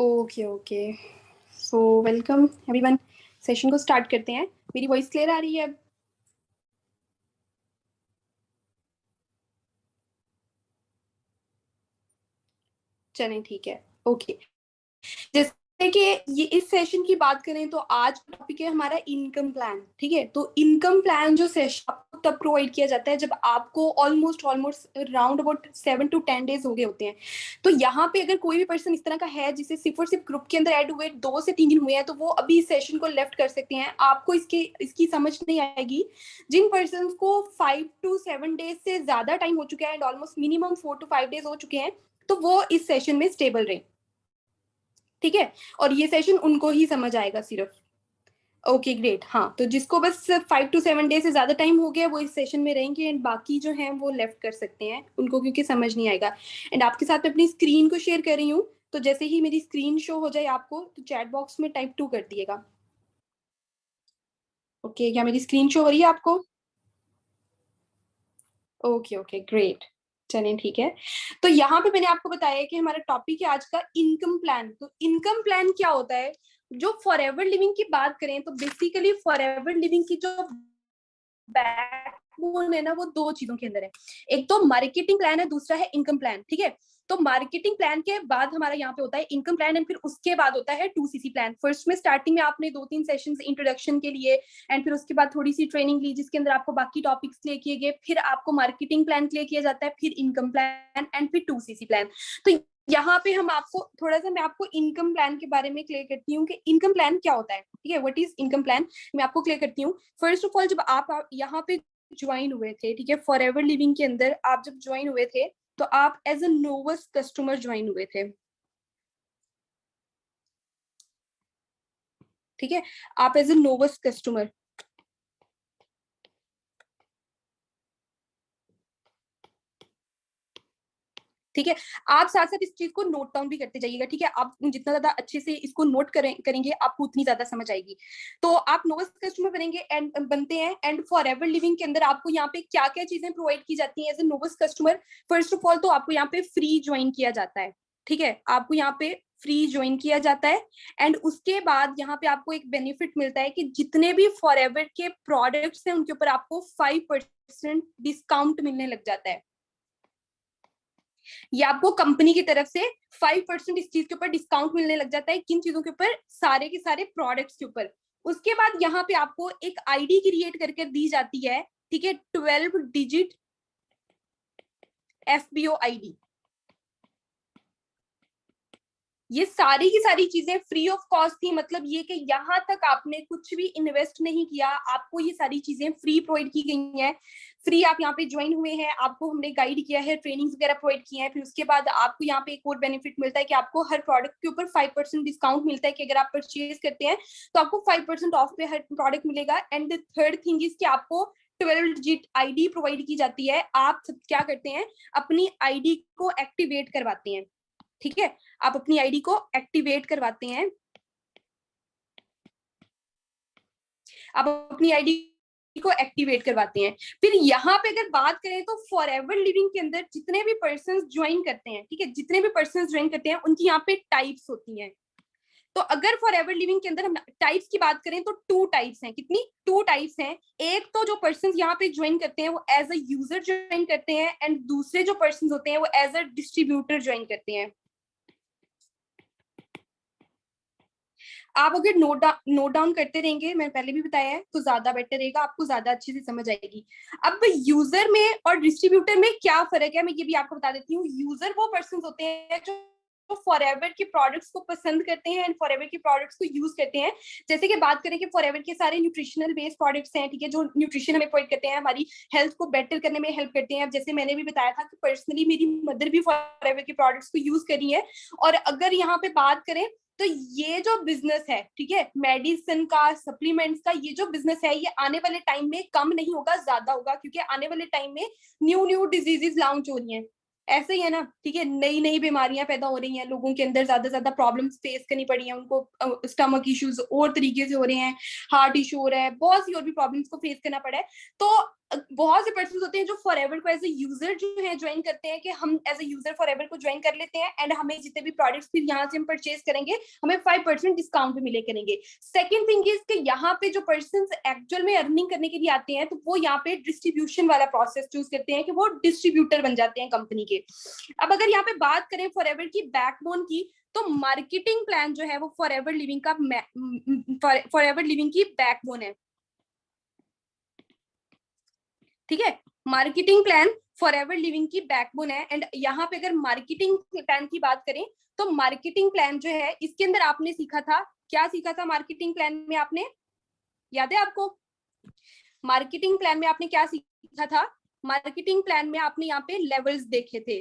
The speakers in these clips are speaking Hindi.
Okay okay. So welcome everyone. Session को स्टार्ट करते हैं। मेरी वॉइस क्लियर आ रही है अब? चलें ठीक है। ओके। जैसे कि ये इस सेशन की बात करें तो आज का टॉपिक है हमारा इनकम प्लान। ठीक है, तो इनकम प्लान जो सेशन आपको तब प्रोवाइड किया जाता है जब आपको almost almost around about 7 to 10 days हो गए होते हैं। तो यहाँ पे अगर कोई भी पर्सन इस तरह का है जिसे सिर्फ और सिर्फ ग्रुप के अंदर ऐड हुए 2 से 3 दिन हुए हैं, तो वो अभी इस सेशन को लेफ्ट कर सकते हैं। आपको इसकी समझ नहीं आएगी। जिन पर्सन को 5 to 7 days से ज्यादा टाइम हो चुका है and almost minimum 4 to 5 days हो चुके हैं, तो वो इस सेशन में स्टेबल रहे। ठीक है, और ये सेशन उनको ही समझ आएगा सिर्फ। Okay great. हाँ, तो जिसको बस 5 to 7 days से ज्यादा टाइम हो गया वो इस सेशन में रहेंगे एंड बाकी जो हैं वो लेफ्ट कर सकते हैं, उनको क्योंकि समझ नहीं आएगा। एंड आपके साथ मैं अपनी स्क्रीन को शेयर कर रही हूँ, तो जैसे ही मेरी स्क्रीन शो हो जाए आपको, तो चैट बॉक्स में टाइप 2 कर दिएगा। ओके, क्या मेरी स्क्रीन शो हो रही है आपको? Okay okay great. चलिए ठीक है। तो यहाँ पे मैंने आपको बताया कि हमारा टॉपिक है आज का इनकम प्लान। तो इनकम प्लान क्या होता है? जो फॉर एवर लिविंग की बात करें तो बेसिकली फॉर एवर लिविंग की जो बैकबोन है ना, वो दो चीजों के अंदर है। एक तो मार्केटिंग प्लान है, दूसरा है इनकम प्लान। ठीक है, तो मार्केटिंग प्लान के बाद हमारा यहाँ पे होता है इनकम प्लान एंड फिर उसके बाद होता है 2CC प्लान। फर्स्ट में स्टार्टिंग में आपने 2-3 सेशंस इंट्रोडक्शन के लिए एंड फिर उसके बाद थोड़ी सी ट्रेनिंग ली जिसके अंदर आपको बाकी टॉपिक्स क्लियर किए गए, फिर आपको मार्केटिंग प्लान क्लियर किया जाता है, फिर इनकम प्लान एंड फिर 2CC प्लान। तो यहाँ पे हम आपको थोड़ा सा, मैं आपको इनकम प्लान के बारे में क्लियर करती हूँ कि इनकम प्लान क्या होता है। ठीक है, व्हाट इज इनकम प्लान, मैं आपको क्लियर करती हूँ। फर्स्ट ऑफ ऑल, जब आप यहाँ पे ज्वाइन हुए थे, ठीक है, फॉर एवर लिविंग के अंदर आप जब ज्वाइन हुए थे तो आप एज अ नोवस कस्टमर ज्वाइन हुए थे। ठीक है, आप एज अ नोवस कस्टमर। ठीक है, आप साथ साथ इस चीज को नोट डाउन भी करते जाइएगा। ठीक है, आप जितना ज्यादा अच्छे से इसको नोट करेंगे आपको उतनी ज्यादा समझ आएगी। तो आप नोवस कस्टमर बनेंगे एंड बनते हैं एंड फॉर एवर लिविंग के अंदर आपको यहाँ पे क्या क्या चीजें प्रोवाइड की जाती हैं as a novice customer. First of all तो आपको यहाँ पे फ्री ज्वाइन किया जाता है। ठीक है, आपको यहाँ पे फ्री ज्वाइन किया जाता है एंड उसके बाद यहाँ पे आपको एक बेनिफिट मिलता है कि जितने भी फॉर एवर के प्रोडक्ट्स हैं उनके ऊपर आपको 5% डिस्काउंट मिलने लग जाता है। ये आपको कंपनी की तरफ से 5% इस चीज के ऊपर डिस्काउंट मिलने लग जाता है। किन चीजों के ऊपर? सारे के सारे प्रोडक्ट्स के ऊपर। उसके बाद यहाँ पे आपको एक आईडी क्रिएट करके दी जाती है। ठीक है, 12 डिजिट FBO आईडी। ये सारी की सारी चीजें फ्री ऑफ कॉस्ट थी, मतलब ये कि यहाँ तक आपने कुछ भी इन्वेस्ट नहीं किया, आपको ये सारी चीजें फ्री प्रोवाइड की गई हैं। फ्री आप यहाँ पे ज्वाइन हुए हैं, आपको हमने गाइड किया है, ट्रेनिंग्स वगैरह प्रोवाइड किए हैं। फिर उसके बाद आपको यहाँ पे एक और बेनिफिट मिलता है कि आपको हर प्रोडक्ट के ऊपर 5% डिस्काउंट मिलता है कि अगर आप परचेज करते हैं तो आपको 5% ऑफ पे हर प्रोडक्ट मिलेगा। And the third thing is कि आपको 12 डिजिट आईडी प्रोवाइड की जाती है। आप सब क्या करते हैं? अपनी आईडी को एक्टिवेट करवाते हैं। ठीक है, आप अपनी आईडी को एक्टिवेट करवाते हैं। आप अपनी आईडी को एक्टिवेट करवाते हैं। फिर यहाँ पे अगर बात करें तो फॉर एवर लिविंग के अंदर जितने भी पर्सन ज्वाइन करते हैं, ठीक है, जितने भी पर्सन ज्वाइन करते हैं उनकी यहाँ पे टाइप्स होती हैं। तो अगर फॉर एवर लिविंग के अंदर हम टाइप्स की बात करें तो 2 टाइप्स हैं। कितनी? 2 टाइप्स हैं। एक तो जो पर्सन यहाँ पे ज्वाइन करते हैं वो एज अ यूजर ज्वाइन करते हैं एंड दूसरे जो पर्सन होते हैं वो एज अ डिस्ट्रीब्यूटर ज्वाइन करते हैं। आप अगर नोट डाउन करते रहेंगे, मैंने पहले भी बताया है, तो ज्यादा बेटर रहेगा, आपको ज्यादा अच्छे से समझ आएगी। अब यूजर में और डिस्ट्रीब्यूटर में क्या फर्क है, मैं ये भी आपको बता देती हूँ। यूजर वो पर्सन होते हैं जो फॉर एवर के प्रोडक्ट्स को पसंद करते हैं एंड फॉर एवर के प्रोडक्ट्स को यूज करते हैं। जैसे कि बात करें कि फॉर एवर के सारे न्यूट्रिशनल बेस्ड प्रोडक्ट्स हैं, ठीक है, जो न्यूट्रिशन हमें प्रोवाइड करते हैं, हमारी हेल्थ को बेटर करने में हेल्प करते हैं। जैसे मैंने भी बताया था कि पर्सनली मेरी मदर भी फॉर एवर के प्रोडक्ट्स को यूज करी है। और अगर यहाँ पे बात करें तो ये जो बिजनेस है, ठीक है, मेडिसिन का, सप्लीमेंट्स का, ये जो बिजनेस है ये आने वाले टाइम में कम नहीं होगा, ज्यादा होगा, क्योंकि आने वाले टाइम में न्यू न्यू डिजीजेस लॉन्च हो रही हैं। ऐसे ही है ना, ठीक है, नई नई बीमारियां पैदा हो रही हैं, लोगों के अंदर ज्यादा ज्यादा प्रॉब्लम्स फेस करनी पड़ी हैं, उनको स्टमक इश्यूज और तरीके से हो रहे हैं, हार्ट इशू हो रहा है, बहुत सी और भी प्रॉब्लम्स को फेस करना पड़ा है। तो बहुत से पर्सन होते हैं जो फॉरएवर को एज ए यूजर जो है ज्वाइन करते हैं, कि हम एज ए यूजर फॉरएवर को ज्वाइन कर लेते हैं एंड हमें जितने भी प्रोडक्ट्स फिर यहाँ से हम परचेज करेंगे हमें 5% डिस्काउंट भी मिले करेंगे। सेकंड थिंग इज कि यहाँ पे जो पर्सन एक्चुअल में अर्निंग करने के लिए आते हैं तो वो यहाँ पे डिस्ट्रीब्यूशन वाला प्रोसेस चूज करते हैं कि वो डिस्ट्रीब्यूटर बन जाते हैं कंपनी के। अब अगर यहाँ पे बात करें फॉरएवर की बैकबोन की, तो मार्केटिंग प्लान जो है वो फॉरएवर लिविंग का फॉरएवर लिविंग की बैकबोन है, ठीक है, मार्केटिंग प्लान फॉरएवर लिविंग की बैकबोन है। एंड यहाँ पे अगर मार्केटिंग प्लान की बात करें तो मार्केटिंग प्लान जो है इसके अंदर आपने सीखा था, क्या सीखा था मार्केटिंग प्लान में आपने, याद है आपको? मार्केटिंग प्लान में आपने क्या सीखा था? मार्केटिंग प्लान में आपने यहाँ पे लेवल्स देखे थे,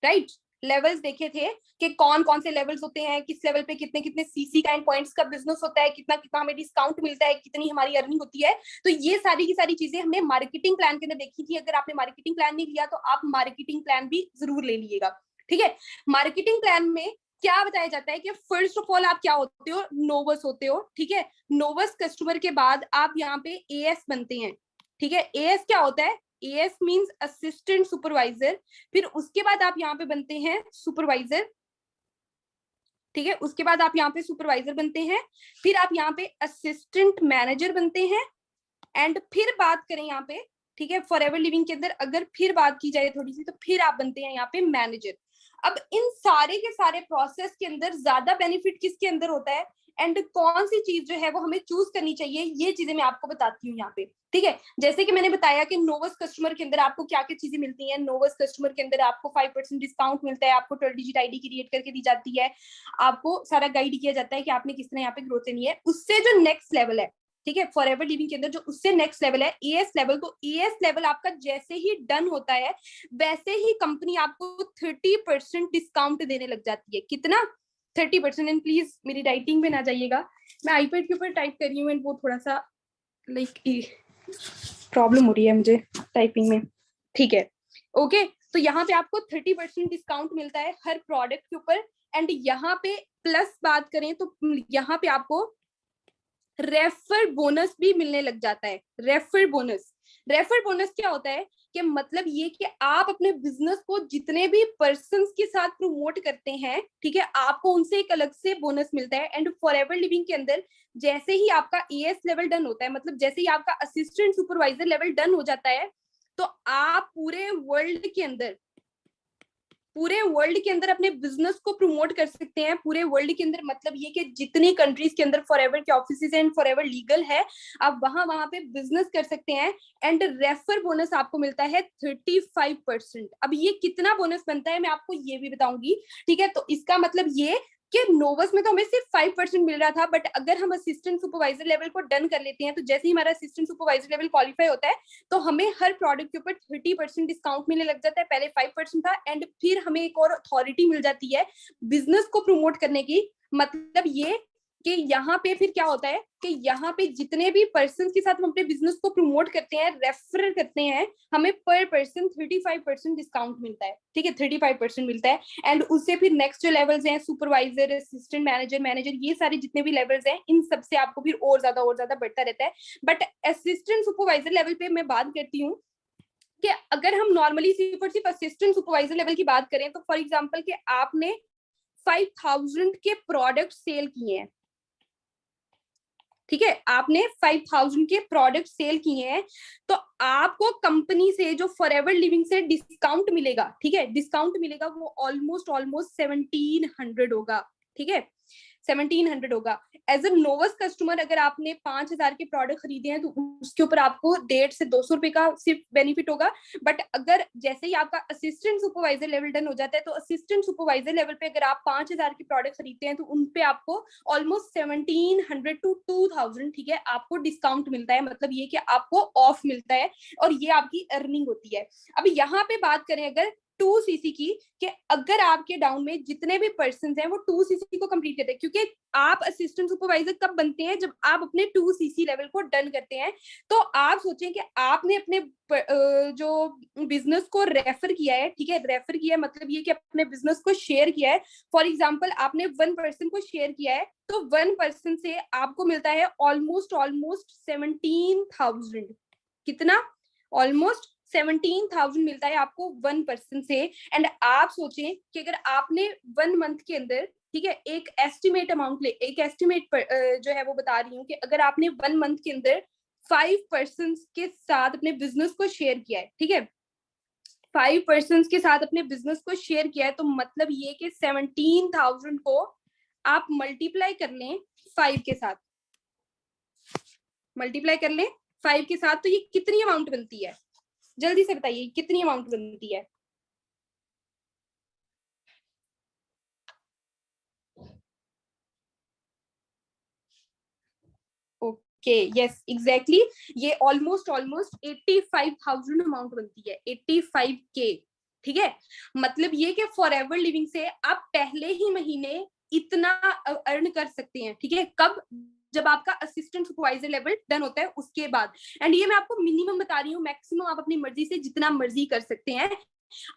राइट? लेवल्स देखे थे कि कौन कौन से लेवल्स होते हैं, किस लेवल पे कितने कितने सीसी काइंड पॉइंट्स का बिजनेस होता है, कितना कितना हमें डिस्काउंट मिलता है, कितनी हमारी अर्निंग होती है। तो ये सारी की सारी चीजें हमने मार्केटिंग प्लान के अंदर देखी थी। अगर आपने मार्केटिंग प्लान नहीं लिया तो आप मार्केटिंग प्लान भी जरूर ले लीजिएगा, ठीक है। मार्केटिंग प्लान में क्या बताया जाता है कि फर्स्ट ऑफ ऑल आप क्या होते हो, नोवस होते हो, ठीक है। नोवस कस्टमर के बाद आप यहाँ पे एएस बनते हैं, ठीक है। एएस क्या होता है? As means assistant supervisor. फिर उसके बाद आप यहाँ पे बनते हैं सुपरवाइजर, ठीक है। उसके बाद आप यहाँ पे सुपरवाइजर बनते हैं, फिर आप यहाँ पे असिस्टेंट मैनेजर बनते हैं, एंड फिर बात करें यहाँ पे, ठीक है, फॉरएवर लिविंग के अंदर अगर फिर बात की जाए थोड़ी सी, तो फिर आप बनते हैं यहाँ पे मैनेजर। अब इन सारे के सारे प्रोसेस के अंदर ज्यादा बेनिफिट किसके अंदर होता है एंड कौन सी चीज जो है वो हमें चूज करनी चाहिए, ये चीजें मैं आपको बताती हूँ यहाँ पे, ठीक है। जैसे कि मैंने बताया कि नोवस कस्टमर के अंदर आपको क्या क्या चीजें मिलती हैं। नोवस कस्टमर के अंदर आपको 5% डिस्काउंट मिलता है, आपको 12 डिजिट आईडी क्रिएट करके दी जाती है, आपको सारा गाइड किया जाता है कि आपने किस तरह यहाँ पे ग्रोथ लेनी है। उससे जो नेक्स्ट लेवल है, ठीक है, फॉरएवर लिविंग के अंदर जो उससे नेक्स्ट लेवल है एएस लेवल, तो एएस लेवल आपका जैसे ही डन होता है वैसे ही कंपनी आपको 30% डिस्काउंट देने लग जाती है। कितना? 30%। एंड प्लीज मेरी राइटिंग पे ना जाइएगा, मैं आईपैड के ऊपर टाइप कर रही हूँ एंड वो थोड़ा सा लाइक प्रॉब्लम हो रही है मुझे टाइपिंग में, ठीक है, ओके। तो यहाँ पे आपको 30% डिस्काउंट मिलता है हर प्रोडक्ट के ऊपर। एंड यहाँ पे प्लस बात करें तो यहाँ पे आपको रेफर बोनस भी मिलने लग जाता है। रेफर बोनस, रेफर बोनस क्या होता है कि मतलब ये कि आप अपने बिजनेस को जितने भी पर्सन्स के साथ प्रमोट करते हैं, ठीक है, आपको उनसे एक अलग से बोनस मिलता है। एंड फॉरएवर लिविंग के अंदर जैसे ही आपका एएस लेवल डन होता है, मतलब जैसे ही आपका असिस्टेंट सुपरवाइजर लेवल डन हो जाता है, तो आप पूरे वर्ल्ड के अंदर अपने बिजनेस को प्रमोट कर सकते हैं। पूरे वर्ल्ड के अंदर मतलब ये कि जितनी कंट्रीज के अंदर फॉरएवर के ऑफिसेज एंड फॉरएवर लीगल है, आप वहां पे बिजनेस कर सकते हैं। एंड रेफर बोनस आपको मिलता है 35%। अब ये कितना बोनस बनता है मैं आपको ये भी बताऊंगी, ठीक है। तो इसका मतलब ये कि नोवस में तो हमें सिर्फ 5% मिल रहा था, बट अगर हम असिस्टेंट सुपरवाइजर लेवल को डन कर लेते हैं, तो जैसे ही हमारा असिस्टेंट सुपरवाइजर लेवल क्वालिफाई होता है तो हमें हर प्रोडक्ट के ऊपर 30% डिस्काउंट मिलने लग जाता है। पहले 5% था एंड फिर हमें एक और अथॉरिटी मिल जाती है बिजनेस को प्रमोट करने की। मतलब ये कि यहाँ पे फिर क्या होता है कि यहाँ पे जितने भी पर्सन के साथ हम अपने बिजनेस को प्रमोट करते हैं, रेफर करते हैं, हमें पर पर्सन 35% डिस्काउंट मिलता है, ठीक है, 35% मिलता है। एंड उससे फिर नेक्स्ट जो लेवल्स हैं, सुपरवाइजर, असिस्टेंट मैनेजर, मैनेजर, ये सारे जितने भी लेवल्स हैं, इन सबसे आपको फिर और ज्यादा बढ़ता रहता है। बट असिस्टेंट सुपरवाइजर लेवल पे मैं बात करती हूँ कि अगर हम नॉर्मली सिर्फ और सिर्फ असिस्टेंट सुपरवाइजर लेवल की बात करें, तो फॉर एग्जाम्पल कि आपने 5000 के प्रोडक्ट सेल किए हैं, ठीक है, आपने 5000 के प्रोडक्ट सेल किए हैं, तो आपको कंपनी से जो फॉरएवर लिविंग से डिस्काउंट मिलेगा, ठीक है, डिस्काउंट मिलेगा, वो ऑलमोस्ट 1700 होगा, ठीक है, 1700 होगा। एज अ नोवस कस्टमर अगर आपने 5000 के प्रोडक्ट खरीदे हैं तो उसके ऊपर आपको 150 से 200 रुपए का सिर्फ बेनिफिट होगा। बट अगर जैसे ही आपका असिस्टेंट सुपरवाइजर लेवल डन हो जाता है, तो असिस्टेंट सुपरवाइजर लेवल पे अगर आप 5000 के प्रोडक्ट खरीदते हैं तो उनपे आपको ऑलमोस्ट 1700 to 2000, ठीक है, आपको डिस्काउंट मिलता है। मतलब ये कि आपको ऑफ मिलता है और ये आपकी अर्निंग होती है। अब यहाँ पे बात करें अगर 2cc की, कि अगर आपके डाउन में जितने भी पर्सन हैं वो 2cc को कंप्लीट करते हैं, क्योंकि आप असिस्टेंट सुपरवाइजर कब बनते हैं, जब आप अपने 2cc लेवल को डन करते हैं। तो आप सोचें कि आपने अपने जो बिजनेस को रेफर किया है, ठीक है, रेफर किया है मतलब ये कि अपने बिजनेस को शेयर किया है। फॉर एग्जाम्पल आपने 1 पर्सन को शेयर किया है, तो 1 पर्सन से आपको मिलता है ऑलमोस्ट 17,000। कितना? ऑलमोस्ट 17,000 मिलता है आपको 1 पर्सन से। एंड आप सोचें कि अगर आपने 1 मंथ के अंदर, ठीक है, एक एस्टिमेट अमाउंट एक एस्टिमेट जो है वो बता रही हूँ कि अगर आपने 1 मंथ के अंदर 5 पर्सन के साथ अपने बिजनेस को शेयर किया है, ठीक है, 5 पर्सन के साथ अपने बिजनेस को शेयर किया है, तो मतलब ये कि 17,000 को आप मल्टीप्लाई कर लें 5 के साथ, मल्टीप्लाई कर लें 5 के साथ, तो ये कितनी अमाउंट बनती है? जल्दी से बताइए कितनी अमाउंट बनती है? ओके, यस एग्जैक्टली, ये ऑलमोस्ट 85,000 अमाउंट बनती है, 85K। ठीक है, मतलब ये कि फॉर एवर लिविंग से आप पहले ही महीने इतना अर्न कर सकते हैं। ठीक है, कब? जब आपका असिस्टेंट सुपरवाइजर लेवल डन होता है उसके बाद। एंड ये मैं आपको मिनिमम बता रही हूँ, मैक्सिमम आप अपनी मर्जी से जितना मर्जी कर सकते हैं।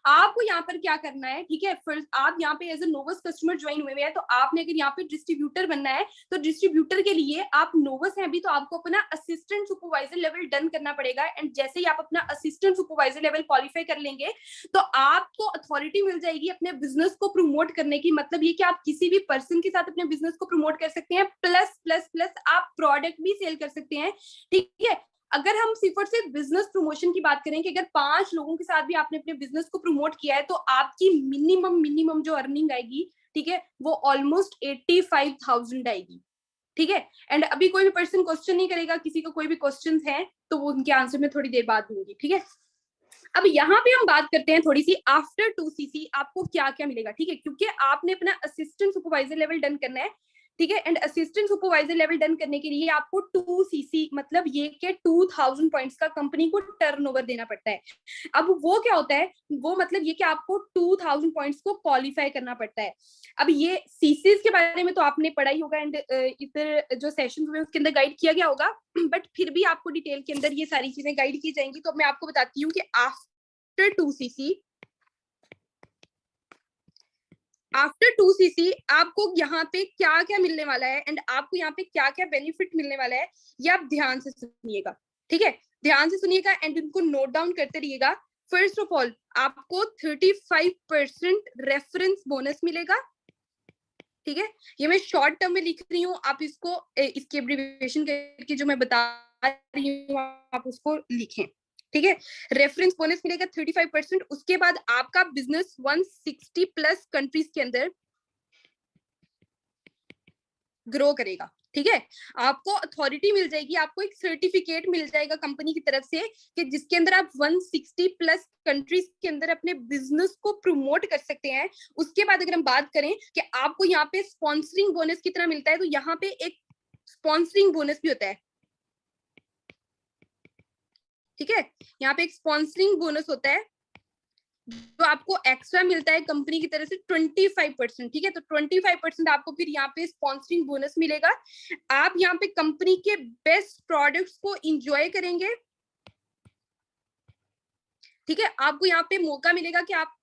आपको यहाँ पर क्या करना है, ठीक है, फर्स्ट आप यहाँ पे as a novice customer join हुए हैं, तो आपने अगर यहाँ पे डिस्ट्रीब्यूटर बनना है, तो डिस्ट्रीब्यूटर के लिए आप नोवस हैं अभी, तो आपको अपना असिस्टेंट सुपरवाइजर लेवल डन करना पड़ेगा। एंड जैसे ही आप अपना असिस्टेंट सुपरवाइजर लेवल क्वालिफाई कर लेंगे, तो आपको अथॉरिटी मिल जाएगी अपने बिजनेस को प्रमोट करने की। मतलब ये कि आप किसी भी पर्सन के साथ अपने बिजनेस को प्रमोट कर सकते हैं, प्लस प्लस प्लस आप प्रोडक्ट भी सेल कर सकते हैं। ठीक है, अगर हम सिर्फ और सिर्फ बिजनेस प्रमोशन की बात करें कि अगर 5 लोगों के साथ भी आपने अपने बिजनेस को प्रमोट किया है, तो आपकी मिनिमम जो अर्निंग आएगी, ठीक है, वो ऑलमोस्ट 85,000 आएगी। ठीक है, एंड अभी कोई भी पर्सन क्वेश्चन नहीं करेगा, किसी को कोई भी क्वेश्चन है तो वो उनके आंसर में थोड़ी देर बाद दूंगी। ठीक है, अब यहाँ पे हम बात करते हैं थोड़ी सी आफ्टर 2cc आपको क्या क्या मिलेगा। ठीक है, क्योंकि आपने अपना असिस्टेंट सुपरवाइजर लेवल डन करना है। ठीक है, and assistant supervisor level done करने के लिए आपको 2cc मतलब ये कि 2,000 पॉइंट्स का कंपनी को टर्नओवर देना पड़ता है। अब वो क्या होता है, वो मतलब ये कि आपको 2,000 पॉइंट्स को क्वालिफाई करना पड़ता है। अब ये सीसीज के बारे में तो आपने पढ़ा ही होगा, एंड इधर जो सेशन हुए उसके अंदर गाइड किया गया होगा, बट फिर भी आपको डिटेल के अंदर ये सारी चीजें गाइड की जाएंगी। तो मैं आपको बताती हूँ कि आफ्टर 2cc आपको यहाँ पे क्या क्या मिलने वाला है, एंड आपको यहाँ पे क्या क्या बेनिफिट मिलने वाला है, ये आप ध्यान से सुनिएगा। ठीक है, ध्यान से सुनिएगा एंड इनको नोट डाउन करते रहिएगा। फर्स्ट ऑफ ऑल आपको 35% रेफरेंस बोनस मिलेगा। ठीक है, ये मैं शॉर्ट टर्म में लिख रही हूँ, आप इसको इसकी एब्रीविएशन करके जो मैं बता रही हूँ आप उसको लिखें। ठीक है, रेफरेंस बोनस मिलेगा 35%। उसके बाद आपका बिजनेस 160 प्लस कंट्रीज के अंदर ग्रो करेगा। ठीक है, आपको अथॉरिटी मिल जाएगी, आपको एक सर्टिफिकेट मिल जाएगा कंपनी की तरफ से कि जिसके अंदर आप 160 प्लस कंट्रीज के अंदर अपने बिजनेस को प्रमोट कर सकते हैं। उसके बाद अगर हम बात करें कि आपको यहाँ पे स्पॉन्सरिंग बोनस कितना मिलता है, तो यहाँ पे एक स्पॉन्सरिंग बोनस भी होता है। ठीक है, यहाँ पे एक स्पॉन्सरिंग बोनस होता है जो आपको एक्स्ट्रा मिलता है कंपनी की तरफ से 25%। ठीक है, तो 25% आपको फिर यहाँ पे स्पॉन्सरिंग बोनस मिलेगा। आप यहाँ पे कंपनी के बेस्ट प्रोडक्ट्स को इंजॉय करेंगे। ठीक है, आपको यहाँ पे मौका मिलेगा कि आप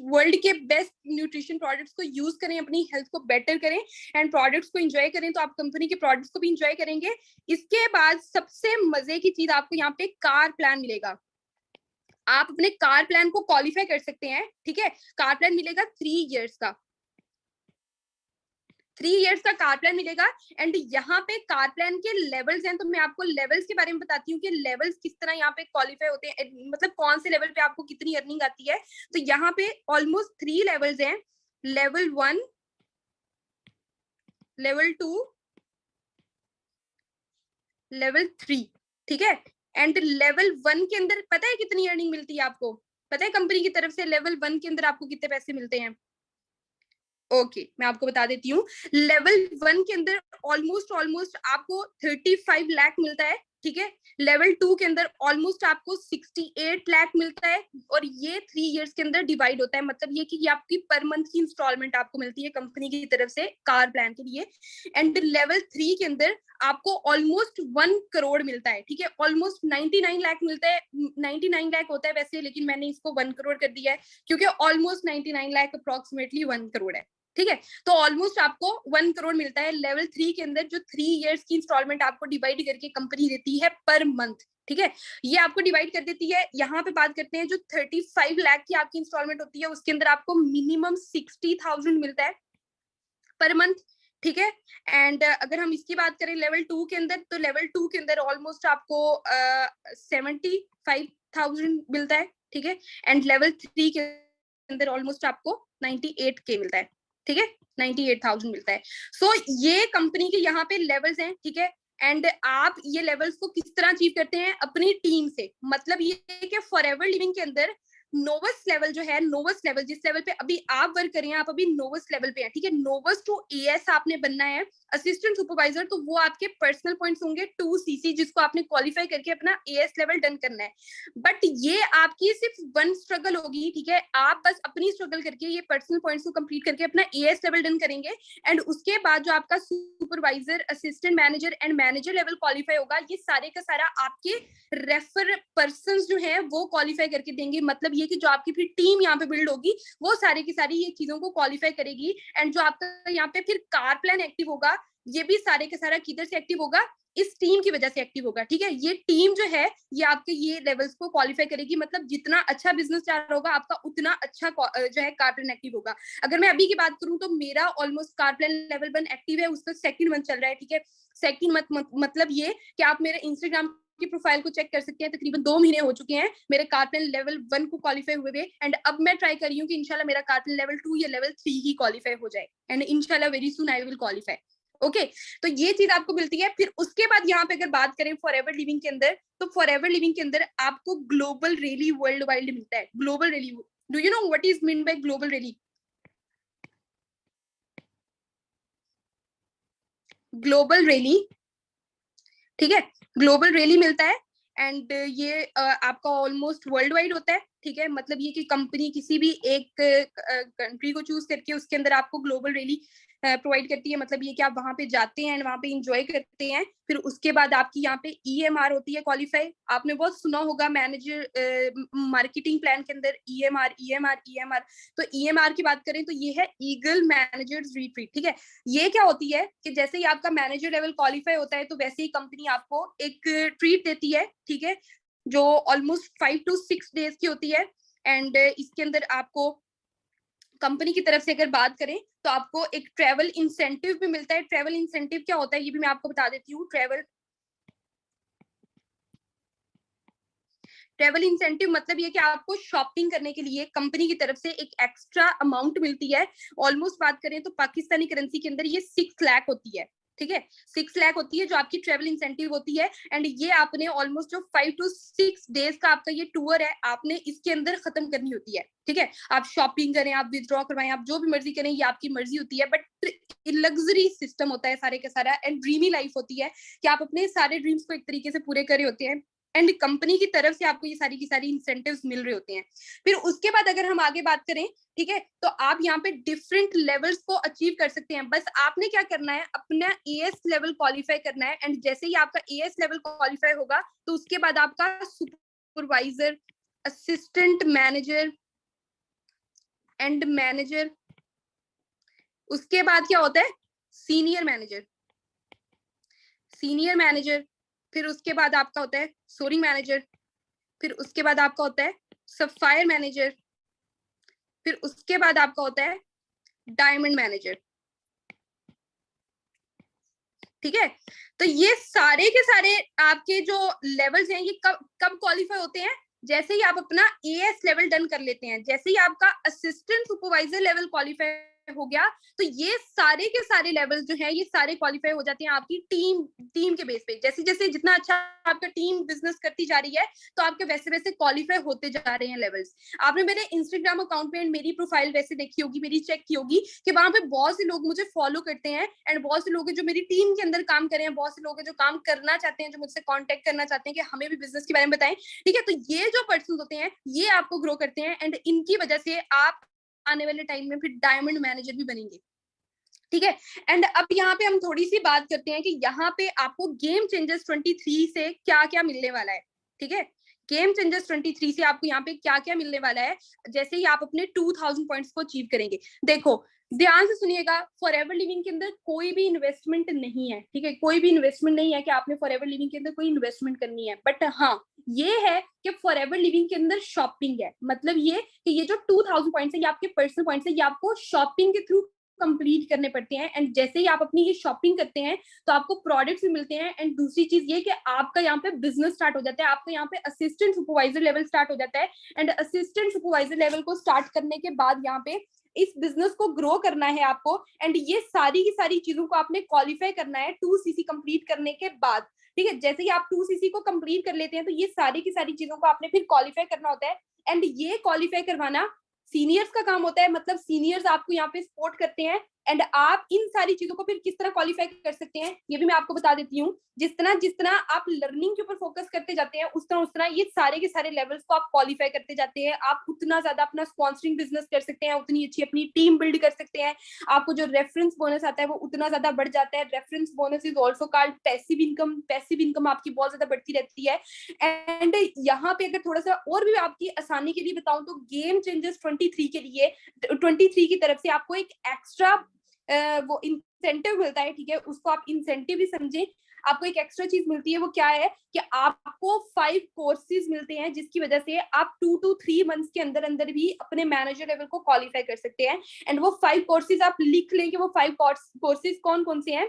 वर्ल्ड के बेस्ट न्यूट्रिशन प्रोडक्ट्स को यूज करें, अपनी हेल्थ को बेटर करें एंड प्रोडक्ट्स को एंजॉय करें, तो आप कंपनी के प्रोडक्ट्स को भी एंजॉय करेंगे। इसके बाद सबसे मजे की चीज आपको यहाँ पे कार प्लान मिलेगा। आप अपने कार प्लान को क्वालिफाई कर सकते हैं। ठीक है, कार प्लान मिलेगा 3 इयर्स का, 3 इयर्स का कार प्लान मिलेगा। एंड यहाँ पे कार प्लान के लेवल्स हैं, तो मैं आपको लेवल्स के बारे में बताती हूँ कि लेवल्स किस तरह यहाँ पे क्वालिफाई होते हैं, मतलब कौन से लेवल पे आपको कितनी अर्निंग आती है। तो यहाँ पे ऑलमोस्ट 3 लेवल्स हैं, लेवल 1, लेवल 2, लेवल 3। ठीक है, एंड लेवल 1 के अंदर पता है कितनी अर्निंग मिलती है आपको? पता है कंपनी की तरफ से लेवल 1 के अंदर आपको कितने पैसे मिलते हैं? ओके, मैं आपको बता देती हूँ। लेवल 1 के अंदर ऑलमोस्ट आपको 35 लाख मिलता है। ठीक है। लेवल 2 के अंदर ऑलमोस्ट आपको 68 लाख मिलता है, और ये 3 इयर्स के अंदर डिवाइड होता है, मतलब ये कि ये आपकी पर मंथ की इंस्टॉलमेंट आपको मिलती है कंपनी की तरफ से कार प्लान के लिए। एंड लेवल 3 के अंदर आपको ऑलमोस्ट 1 करोड़ मिलता है, ठीक है। ऑलमोस्ट 99 लाख मिलता है, 99 लाख होता है वैसे, लेकिन मैंने इसको 1 करोड़ कर दिया है क्योंकि ऑलमोस्ट 99 लाख अप्रोक्सीमेटली 1 करोड़ है, ठीक है। तो ऑलमोस्ट आपको 1 करोड़ मिलता है लेवल 3 के अंदर, जो 3 इयर्स की इंस्टॉलमेंट आपको डिवाइड करके कंपनी देती है पर मंथ, ठीक है। ये आपको डिवाइड कर देती है। यहाँ पे बात करते हैं जो 35 लाख की आपकी इंस्टॉलमेंट होती है, उसके अंदर आपको मिनिमम 60,000 मिलता है पर मंथ, ठीक है। एंड अगर हम इसकी बात करें लेवल 2 के अंदर, तो लेवल 2 के अंदर ऑलमोस्ट आपको 75,000 मिलता है, ठीक है। एंड लेवल 3 के अंदर ऑलमोस्ट आपको 98K मिलता है, ठीक है, 98,000 मिलता है। सो ये कंपनी के यहाँ पे लेवल्स हैं, ठीक है। एंड आप ये लेवल्स को किस तरह अचीव करते हैं? अपनी टीम से। मतलब ये कि फॉरएवर लिविंग के अंदर नोवस लेवल जो है, नोवस लेवल जिस लेवल पे अभी आप वर्क कर रहे हैं, आप अभी नोवस लेवल पे हैं, ठीक है। नोवस टू एएस आपने बनना है, असिस्टेंट सुपरवाइजर, तो वो आपके पर्सनल पॉइंट्स होंगे 2CC, जिसको आपने क्वालिफाई करके अपना एएस लेवल डन करना है। बट ये आपकी सिर्फ 1 स्ट्रगल होगी, ठीक है। आप बस अपनी स्ट्रगल करके ये पर्सनल पॉइंट्स को कंप्लीट करके अपना एएस लेवल डन करेंगे, एंड उसके बाद जो आपका supervisor, assistant manager and manager level qualify होगा, ये सारे का सारा आपके रेफर पर्सन जो है वो क्वालिफाई करके देंगे। मतलब ये कि जो आपकी फिर टीम यहाँ पे बिल्ड होगी, वो सारी की सारी ये चीजों को क्वालिफाई करेगी। एंड जो आपका यहाँ पे फिर कार प्लान एक्टिव होगा, ये भी सारे के सारा किधर से एक्टिव होगा? इस टीम की वजह से एक्टिव होगा, ठीक है। ये टीम जो है ये आपके ये लेवल्स को क्वालिफाई करेगी। मतलब जितना अच्छा बिजनेस चल रहा होगा आपका, उतना अच्छा जो है कार प्लान एक्टिव होगा। अगर मैं अभी की बात करूं तो मेरा almost car plan level 1 active है, उसका 2nd मंथ चल रहा है, ठीक है। 2nd मंथ मतलब ये कि आप मेरे इंस्टाग्राम की प्रोफाइल को चेक कर सकते हैं, तकरीबन 2 महीने हो चुके हैं मेरे कार प्लान लेवल 1 को क्वालिफाई हुए हुए। एंड अब मैं ट्राई कर रही हूँ कि इंशाल्लाह मेरा कार प्लान लेवल 2 या लेवल 3 ही क्वालिफाई हो जाए, एंड इंशाल्लाह very soon I will qualify. Okay, तो ये चीज आपको मिलती है। फिर उसके बाद यहाँ पे अगर बात करें फॉरएवर लिविंग के अंदर, तो फॉरएवर लिविंग के अंदर आपको ग्लोबल रैली वर्ल्ड वाइड मिलता है। Global rally, do you know what is mean by global rally? Global rally, ठीक है, ग्लोबल रैली मिलता है। एंड ये आपका ऑलमोस्ट वर्ल्ड वाइड होता है, ठीक है। मतलब ये कि कंपनी किसी भी एक कंट्री को चूज करके उसके अंदर आपको ग्लोबल रैली प्रोवाइड करती है। मतलब ये कि आप वहां पे जाते हैं, वहां पे इंजॉय करते हैं। फिर उसके बाद आपकी यहाँ पे EMR होती है क्वालिफाई। आपने बहुत सुना होगा मैनेजर मार्केटिंग प्लान के अंदर EMR EMR EMR। तो EMR की बात करें तो ये है ईगल मैनेजर्स रिट्रीट, ठीक है। ये क्या होती है कि जैसे ही आपका मैनेजर लेवल क्वालिफाई होता है, तो वैसे ही कंपनी आपको एक ट्रीट देती है, ठीक है, जो ऑलमोस्ट 5 to 6 डेज की होती है। एंड इसके अंदर आपको कंपनी की तरफ से अगर बात करें तो आपको एक ट्रैवल इंसेंटिव भी मिलता है। ट्रैवल इंसेंटिव क्या होता है ये भी मैं आपको बता देती हूँ। ट्रैवल इंसेंटिव मतलब ये कि आपको शॉपिंग करने के लिए कंपनी की तरफ से एक एक्स्ट्रा अमाउंट मिलती है। ऑलमोस्ट बात करें तो पाकिस्तानी करेंसी के अंदर ये 6 लाख होती है, ठीक है, 6 लाख होती है जो आपकी ट्रैवल इंसेंटिव होती है। एंड ये आपने ऑलमोस्ट जो 5 to 6 डेज का आपका ये टूर है, आपने इसके अंदर खत्म करनी होती है, ठीक है। आप शॉपिंग करें, आप विथड्रॉ करवाएं, आप जो भी मर्जी करें, ये आपकी मर्जी होती है। बट लग्जरी सिस्टम होता है सारे का सारा, एंड ड्रीमी लाइफ होती है कि आप अपने सारे ड्रीम्स को एक तरीके से पूरे करे होते हैं। एंड कंपनी की तरफ से आपको ये सारी की सारी इंसेंटिव्स मिल रहे होते हैं। फिर उसके बाद अगर हम आगे बात करें, ठीक है, तो आप यहाँ पे डिफरेंट लेवल्स को अचीव कर सकते हैं। बस आपने क्या करना है, अपना एएस लेवल क्वालिफाई करना है। एंड जैसे ही आपका एएस लेवल क्वालिफाई होगा, तो उसके बाद आपका supervisor, assistant manager and manager, उसके बाद क्या होता है, सीनियर मैनेजर, सीनियर मैनेजर। फिर उसके बाद आपका होता है सोरिंग मैनेजर। फिर उसके बाद आपका होता है सफायर मैनेजर। फिर उसके बाद आपका होता है डायमंड मैनेजर, ठीक है। तो ये सारे के सारे आपके जो लेवल्स हैं, ये कब कब क्वालिफाई होते हैं? जैसे ही आप अपना एएस लेवल डन कर लेते हैं, जैसे ही आपका असिस्टेंट सुपरवाइजर लेवल क्वालिफाई हो गया, तो ये सारे के सारे लेवल जो है ये सारे क्वालिफाई हो जाते हैं आपकी टीम के बेस पे। जैसे जैसे जितना अच्छा आपका टीम बिजनेस करती जा रही है तो आपके वैसे वैसे क्वालिफाई होते जा रहे हैं लेवल्स। आपने मेरे इंस्टाग्राम अकाउंट पे मेरी प्रोफाइल वैसे देखी होगी, मेरी चेक की होगी कि वहां पे बहुत से लोग मुझे फॉलो करते हैं एंड बहुत से लोग जो मेरी टीम के अंदर काम कर रहे हैं, बहुत से लोग जो काम करना चाहते हैं, जो मुझसे कॉन्टेक्ट करना चाहते हैं कि हमें भी बिजनेस के बारे में बताएं। ठीक है, तो ये जो पर्सन होते हैं ये आपको ग्रो करते हैं एंड इनकी वजह से आप आने वाले टाइम में फिर डायमंड मैनेजर भी बनेंगे। ठीक है, एंड अब यहाँ पे हम थोड़ी सी बात करते हैं कि यहाँ पे आपको गेम चेंजर्स 23 से क्या क्या मिलने वाला है। ठीक है, गेम चेंजर्स 23 से आपको यहाँ पे क्या क्या मिलने वाला है जैसे ही आप अपने 2000 पॉइंट्स को अचीव करेंगे। देखो ध्यान से सुनिएगा, फॉरएवर लिविंग के अंदर कोई भी इन्वेस्टमेंट नहीं है। ठीक है, कोई भी इन्वेस्टमेंट नहीं है कि आपने फॉरएवर लिविंग के अंदर कोई इन्वेस्टमेंट करनी है, बट हाँ ये है कि फॉरएवर लिविंग के अंदर शॉपिंग है। मतलब ये कि ये जो 2000 पॉइंट्स है ये आपके पर्सनल पॉइंट्स है, ये आपको शॉपिंग के थ्रू कंप्लीट करने पड़ते हैं एंड जैसे ही आप अपनी ये शॉपिंग करते हैं तो आपको प्रोडक्ट्स भी मिलते हैं एंड दूसरी चीज ये कि आपका यहाँ पे बिजनेस स्टार्ट हो जाता है, आपका यहाँ पे असिस्टेंट सुपरवाइजर लेवल स्टार्ट हो जाता है एंड असिस्टेंट सुपरवाइजर लेवल को स्टार्ट करने के बाद यहाँ पे इस बिजनेस को ग्रो करना है आपको एंड ये सारी की सारी चीजों को आपने क्वालिफाई करना है 2cc कंप्लीट करने के बाद। ठीक है, जैसे ही आप 2cc को कंप्लीट कर लेते हैं तो ये सारी की सारी चीजों को आपने फिर क्वालिफाई करना होता है एंड ये क्वालिफाई करवाना सीनियर्स का काम होता है। मतलब सीनियर्स आपको यहाँ पे सपोर्ट करते हैं एंड आप इन सारी चीजों को फिर किस तरह क्वालिफाई कर सकते हैं ये भी मैं आपको बता देती हूँ। जिस तरह आप लर्निंग के ऊपर फोकस करते जाते हैं उस तरह ये सारे के सारे लेवल्स को आप क्वालिफाई करते जाते हैं। आप उतना ज्यादा अपना स्पॉन्सरिंग बिजनेस कर सकते हैं, उतनी अच्छी अपनी टीम बिल्ड कर सकते हैं, आपको जो रेफरेंस बोनस आता है वो उतना ज्यादा बढ़ जाता है। Reference bonus is also called passive income. Passive income आपकी बहुत ज्यादा बढ़ती रहती है एंड यहाँ पे अगर थोड़ा सा और भी आपकी आसानी के लिए बताऊं तो गेम चेंजर्स 23 के लिए 23 की तरफ से आपको एक एक्स्ट्रा वो इंसेंटिव मिलता है। ठीक है, उसको आप इंसेंटिव ही समझे। आपको एक एक्स्ट्रा चीज मिलती है, वो क्या है कि आपको 5 कोर्सेज मिलते हैं जिसकी वजह से आप 2 to 3 मंथ्स के अंदर अंदर भी अपने मैनेजर लेवल को क्वालिफाई कर सकते हैं एंड वो 5 कोर्सेज आप लिख लें कि वो 5 कोर्सेज कौन कौन से हैं।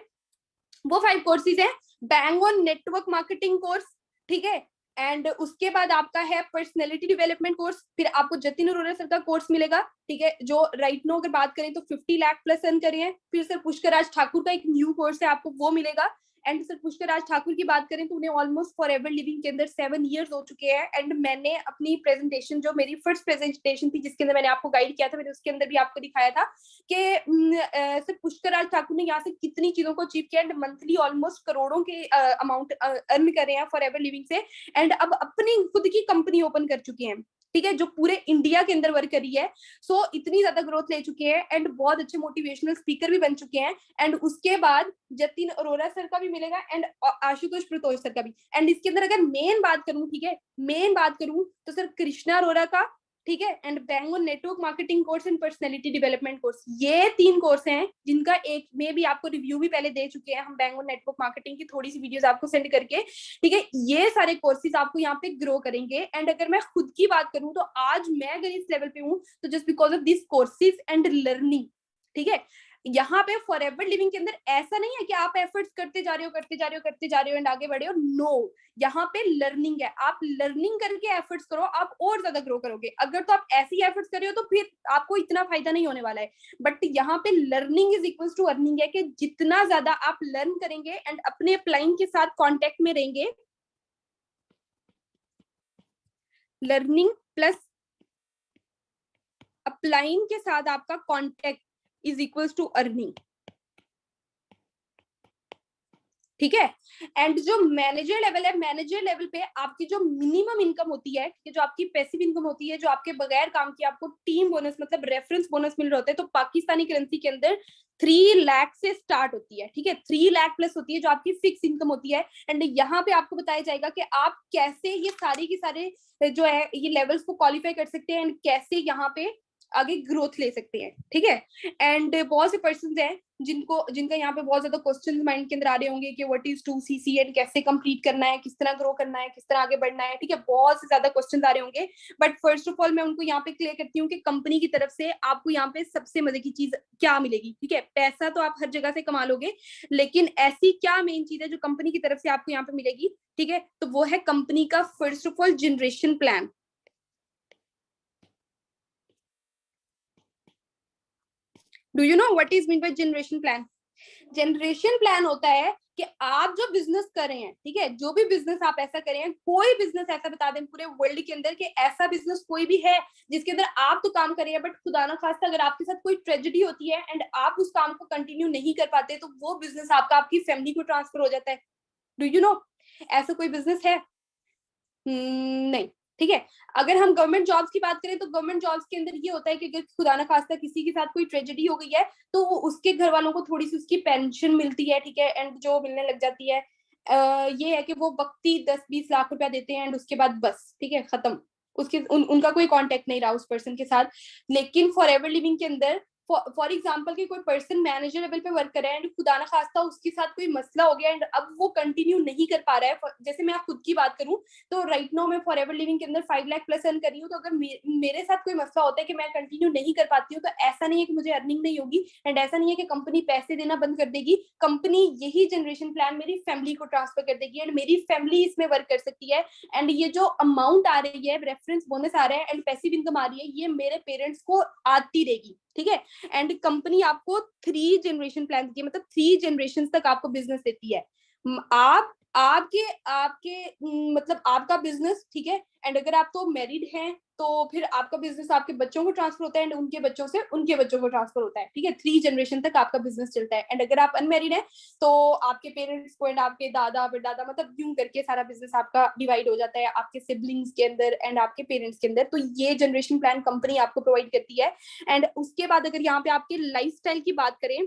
वो 5 कोर्सेज हैं bang on network marketing course. ठीक है, एंड उसके बाद आपका है पर्सनैलिटी डेवलपमेंट कोर्स, फिर आपको जतिन अरोरा सर का कोर्स मिलेगा। ठीक है, जो राइट नो अगर बात करें तो 50 लाख प्लस अर्न करे हैं। फिर सर पुष्कर राज ठाकुर का एक न्यू कोर्स है, आपको वो मिलेगा एंड सर पुष्कर राज ठाकुर की बात करें तो उन्हें ऑलमोस्ट फॉरएवर लिविंग के अंदर 7 इयर्स हो चुके हैं एंड मैंने अपनी प्रेजेंटेशन जो मेरी फर्स्ट प्रेजेंटेशन थी जिसके अंदर मैंने आपको गाइड किया था, मैंने उसके अंदर भी आपको दिखाया था कि सर पुष्कर राज ठाकुर ने यहाँ से कितनी चीजों को अचीव किया एंड मंथली ऑलमोस्ट करोड़ों के अमाउंट अर्न कर रहे हैं फॉरएवर लिविंग से एंड अब अपनी खुद की कंपनी ओपन कर चुके हैं। ठीक है, जो पूरे इंडिया के अंदर वर्क करी है। सो इतनी ज्यादा ग्रोथ ले चुके हैं एंड बहुत अच्छे मोटिवेशनल स्पीकर भी बन चुके हैं एंड उसके बाद जतिन अरोरा सर का भी मिलेगा एंड आशुतोष प्रतोष सर का भी। एंड इसके अंदर अगर मेन बात करूं, ठीक है मेन बात करूं तो सर कृष्णा अरोरा का, ठीक है, and bang on network marketing course and personality development course, ये 3 कोर्स हैं जिनका एक में भी आपको रिव्यू भी पहले दे चुके हैं हम बैंग ऑन नेटवर्क मार्केटिंग की थोड़ी सी वीडियोस आपको सेंड करके। ठीक है, ये सारे कोर्सेज आपको यहाँ पे ग्रो करेंगे एंड अगर मैं खुद की बात करूं तो आज मैं अगर इस लेवल पे हूँ तो just because of this courses and learning. ठीक है, यहाँ पे फॉरएवर लिविंग के अंदर ऐसा नहीं है कि आप एफर्ट्स करते जा रहे हो एंड आगे बढ़े हो। नो, यहाँ पे लर्निंग है, आप लर्निंग करके एफर्ट्स करो, आप और ज्यादा ग्रो करोगे। अगर तो आप ऐसे ही एफर्ट्स कर रहे हो तो फिर आपको इतना फायदा नहीं होने वाला है। बट यहाँ पे learning is equal to earning है कि जितना ज्यादा आप लर्न करेंगे एंड अपने अपलाइन के साथ कॉन्टेक्ट में रहेंगे, लर्निंग प्लस अपलाइन के साथ आपका contact is equal to earning. ठीक है, एंड जो मैनेजर लेवल है, मैनेजर लेवल पे आपकी जो मिनिमम इनकम होती है, जो आपकी पैसिव इनकम होती है, जो आपके बगैर काम की आपको टीम बोनस मतलब रेफरेंस बोनस मिल रहा होता है, तो पाकिस्तानी करेंसी के अंदर 3 लाख से स्टार्ट होती है। ठीक है, 3 लाख प्लस होती है जो आपकी फिक्स इनकम होती है एंड यहाँ पे आपको बताया जाएगा कि आप कैसे ये सारी की सारे जो है ये लेवल्स को क्वालिफाई कर सकते हैं एंड कैसे यहाँ पे आगे ग्रोथ ले सकते हैं। ठीक है, एंड बहुत से पर्सन हैं जिनका यहाँ पे बहुत ज्यादा क्वेश्चन माइंड के अंदर आ रहे होंगे कि व्हाट इज 2cc एंड कैसे कंप्लीट करना है, किस तरह ग्रो करना है, किस तरह आगे बढ़ना है। ठीक है, बहुत से ज्यादा क्वेश्चन आ रहे होंगे बट फर्स्ट ऑफ ऑल मैं उनको यहाँ पे क्लियर करती हूँ कि कंपनी की तरफ से आपको यहाँ पे सबसे मजे की चीज क्या मिलेगी। ठीक है, पैसा तो आप हर जगह से कमा लोगे, लेकिन ऐसी क्या मेन चीज है जो कंपनी की तरफ से आपको यहाँ पे मिलेगी। ठीक है, तो वो है कंपनी का first of all generation plan. Do you know what is mean by generation plan? Generation plan होता है कि आप जो बिजनेस कर रहे हैं, ठीक है, जो भी बिजनेस आप ऐसा कर रहे हैं, कोई बिजनेस ऐसा बता दें पूरे वर्ल्ड के अंदर कि ऐसा बिजनेस कोई भी है जिसके अंदर आप तो काम कर रहे हैं बट खुदा ना खास्ता अगर आपके साथ कोई ट्रेजेडी होती है एंड आप उस काम को कंटिन्यू नहीं कर पाते तो वो बिजनेस आपका आपकी फैमिली को ट्रांसफर हो जाता है। डू यू नो ऐसा कोई बिजनेस है? नहीं, ठीक है। अगर हम गवर्नमेंट जॉब्स की बात करें तो गवर्नमेंट जॉब्स के अंदर ये होता है कि अगर खुदा ना खास्ता किसी के साथ कोई ट्रेजेडी हो गई है तो वो उसके घर वालों को थोड़ी सी उसकी पेंशन मिलती है, ठीक है, एंड जो मिलने लग जाती है ये है कि वो वक्ती 10-20 लाख रुपया देते हैं एंड उसके बाद बस, ठीक है, खत्म। उनका कोई कांटेक्ट नहीं रहा उस पर्सन के साथ। लेकिन फॉर एवर लिविंग के अंदर फॉर एग्जाम्पल कि कोई पर्सन मैनेजर लेवल पे वर्क कर रहा है एंड खुदा ना खास्ता उसके साथ कोई मसला हो गया एंड अब वो कंटिन्यू नहीं कर पा रहा है। जैसे मैं खुद की बात करूं तो राइट नाउ मैं फॉर एवर लिविंग के अंदर 5 लाख प्लस अर्न कर रही हूँ। तो अगर मेरे साथ कोई मसला होता है कि मैं कंटिन्यू नहीं कर पाती हूँ तो ऐसा नहीं है कि मुझे अर्निंग नहीं होगी एंड ऐसा नहीं है कि कंपनी पैसे देना बंद कर देगी। कंपनी यही जनरेशन प्लान मेरी फैमिली को ट्रांसफर कर देगी एंड मेरी फैमिली इसमें वर्क कर सकती है एंड ये जो अमाउंट आ रही है, रेफरेंस बोनस आ रहा है एंड पैसिव इनकम आ रही है, ये मेरे पेरेंट्स को आती रहेगी, ठीक है। एंड कंपनी आपको 3 जनरेशन प्लान देती है, मतलब 3 जनरेशन तक आपको बिजनेस देती है। आप आपके आपके मतलब आपका बिजनेस, ठीक है, एंड अगर आप तो मैरिड हैं तो फिर आपका बिजनेस आपके बच्चों को ट्रांसफर होता है एंड उनके बच्चों से उनके बच्चों को ट्रांसफर होता है, ठीक है। 3 जनरेशन तक आपका बिजनेस चलता है एंड अगर आप अनमैरिड हैं तो आपके पेरेंट्स को एंड आपके दादा परदादा मतलब यूं करके सारा बिजनेस आपका डिवाइड हो जाता है आपके सिबलिंग्स के अंदर एंड आपके पेरेंट्स के अंदर। तो ये जनरेशन प्लान कंपनी आपको प्रोवाइड करती है। एंड उसके बाद अगर यहाँ पे आपके लाइफस्टाइल की बात करें,